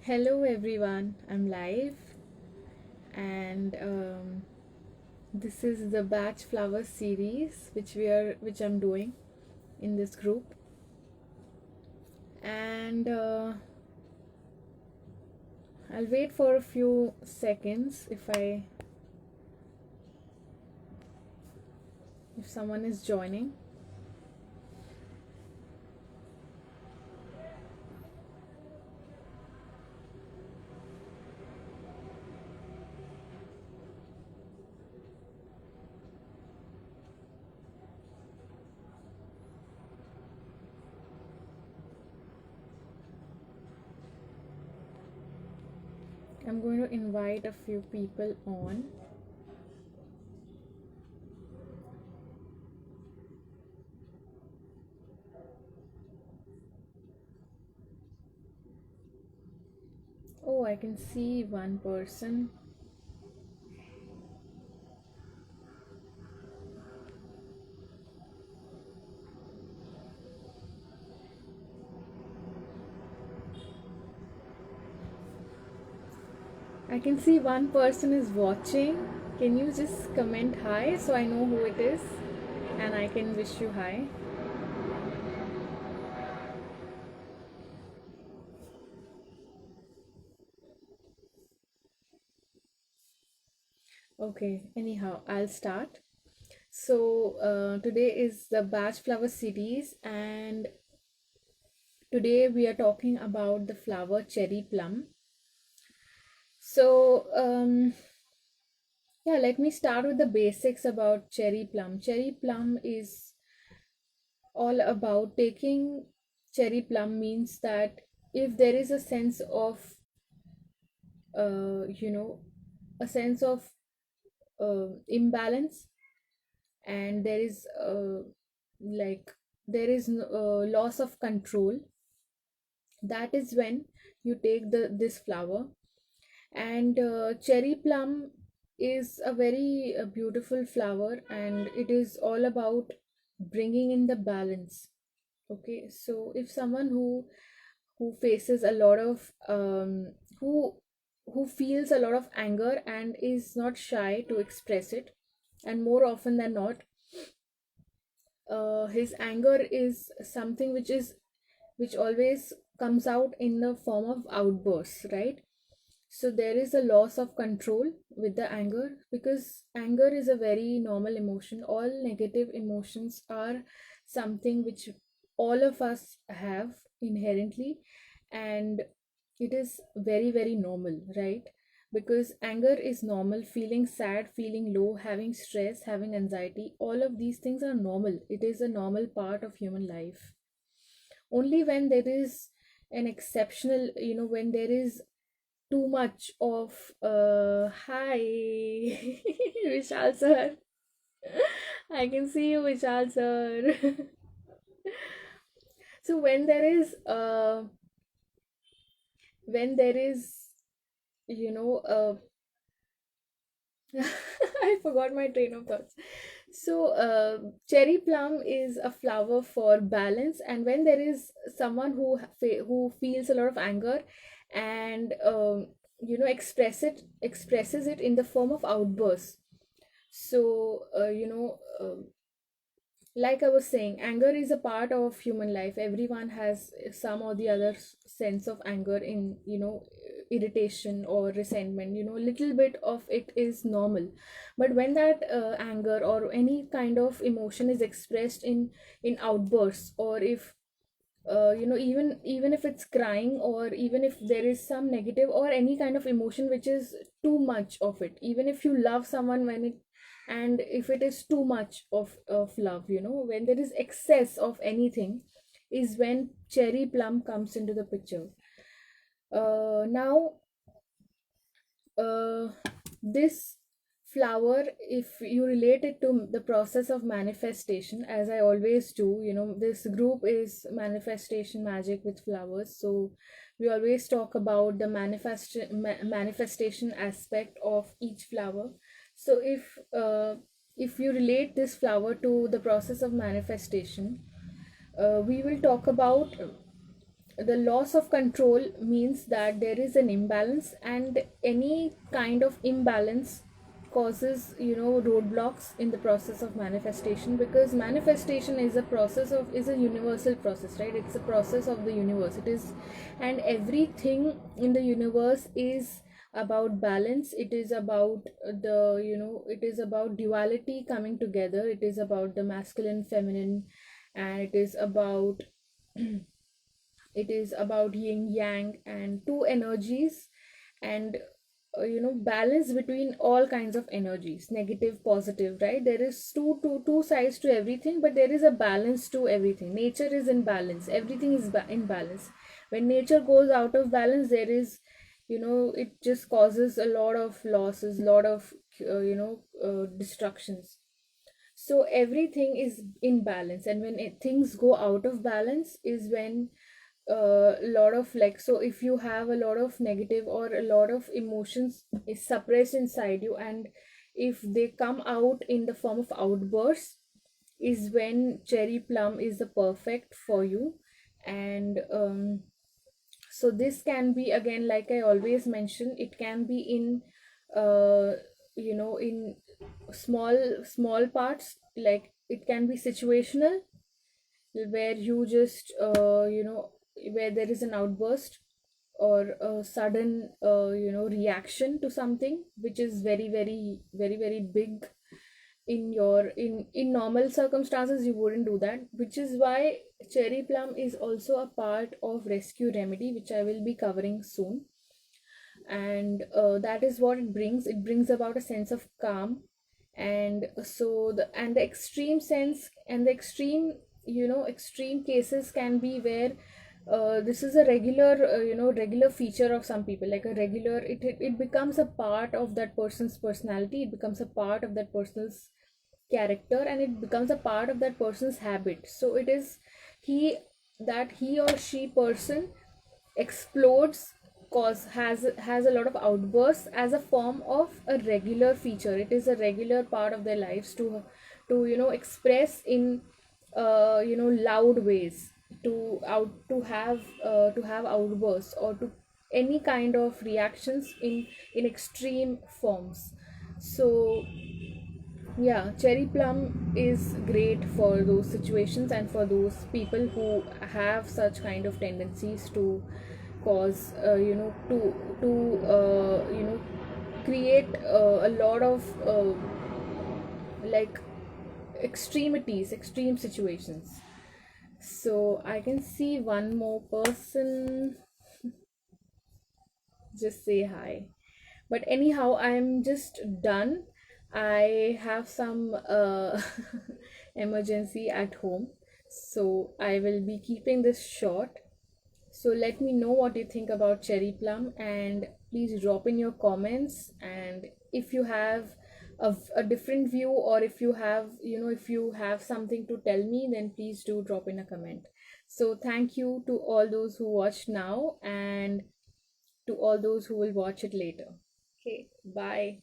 Hello everyone, I'm live and this is the batch flower series which I'm doing in this group and I'll wait for a few seconds if someone is joining. I'm going to invite a few people on. Oh, I can see one person. I can see one person is watching. Can you just comment hi so I know who it is and I can wish you hi? Okay, anyhow, I'll start. So, today is the batch flower series, and today we are talking about the flower cherry plum. So, yeah, let me start with the basics about cherry plum. Cherry plum is all about taking cherry plum means that if there is a sense of, uh, you know, a sense of imbalance, and there is like there is loss of control, that is when you take this flower. And cherry plum is a very beautiful flower, and it is all about bringing in the balance. Okay, so if someone who faces a lot of who who feels a lot of anger and is not shy to express it, and more often than not, his anger is something which always comes out in the form of outbursts, right? So there is a loss of control with the anger, because anger is a very normal emotion. All negative emotions are something which all of us have inherently, and it is very very normal, right? Because anger is normal. Feeling sad, feeling low, having stress, having anxiety, all of these things are normal. It is a normal part of human life. Only when there is an exceptional, when there is too much of hi Vishal sir. I can see you, Vishal sir. So when there is you know I forgot my train of thoughts. So, cherry plum is a flower for balance, and when there is someone who feels a lot of anger, and expresses it in the form of outbursts. So, like I was saying, anger is a part of human life. Everyone has some or the other sense of anger, in irritation or resentment. Little bit of it is normal. But when that anger or any kind of emotion is expressed in outbursts, or if even if it's crying, or even if there is some negative or any kind of emotion which is too much of it, even if you love someone, and if it is too much of love, when there is excess of anything, is when cherry plum comes into the picture. Now, uh, this flower, if you relate it to the process of manifestation, as I always do, this group is manifestation magic with flowers. So we always talk about the manifestation aspect of each flower. So if you relate this flower to the process of manifestation, we will talk about the loss of control means that there is an imbalance, and any kind of imbalance causes, roadblocks in the process of manifestation, because manifestation is a process of is a universal process, right? It's a process of the universe. It is, and everything in the universe is about balance. It is about it is about duality coming together. It is about the masculine, feminine, and it is about it is about yin yang and two energies, and balance between all kinds of energies, negative, positive, right? There is two sides to everything, but there is a balance to everything. Nature is in balance, everything is in balance. When nature goes out of balance, there is, it just causes a lot of losses, lot of destructions. So everything is in balance, and when things go out of balance is when a lot of, like, so if you have a lot of negative or a lot of emotions is suppressed inside you, and if they come out in the form of outbursts, is when cherry plum is the perfect for you. And so this can be, again, like I always mention, it can be in in small parts, like it can be situational, where you just where there is an outburst or a sudden reaction to something which is very very very very big. In normal circumstances you wouldn't do that, which is why cherry plum is also a part of rescue remedy, which I will be covering soon. And that is what it brings about a sense of calm. And so the extreme sense, and the extreme, extreme cases can be where this is a regular regular feature of some people, like a regular, it becomes a part of that person's personality, it becomes a part of that person's character, and it becomes a part of that person's habit. So it is he he or she person explodes, cause has a lot of outbursts as a form of a regular feature. It is a regular part of their lives to express in loud ways, to have outbursts, or to any kind of reactions in extreme forms. So yeah, cherry plum is great for those situations, and for those people who have such kind of tendencies to cause, create a lot of like extreme situations. So I can see one more person just say hi. But anyhow, I'm just done. I have some emergency at home, so I will be keeping this short. So let me know what you think about cherry plum, and please drop in your comments. And if you have a different view, or if you have, if you have something to tell me, then please do drop in a comment. So thank you to all those who watched now, and to all those who will watch it later. Okay, bye.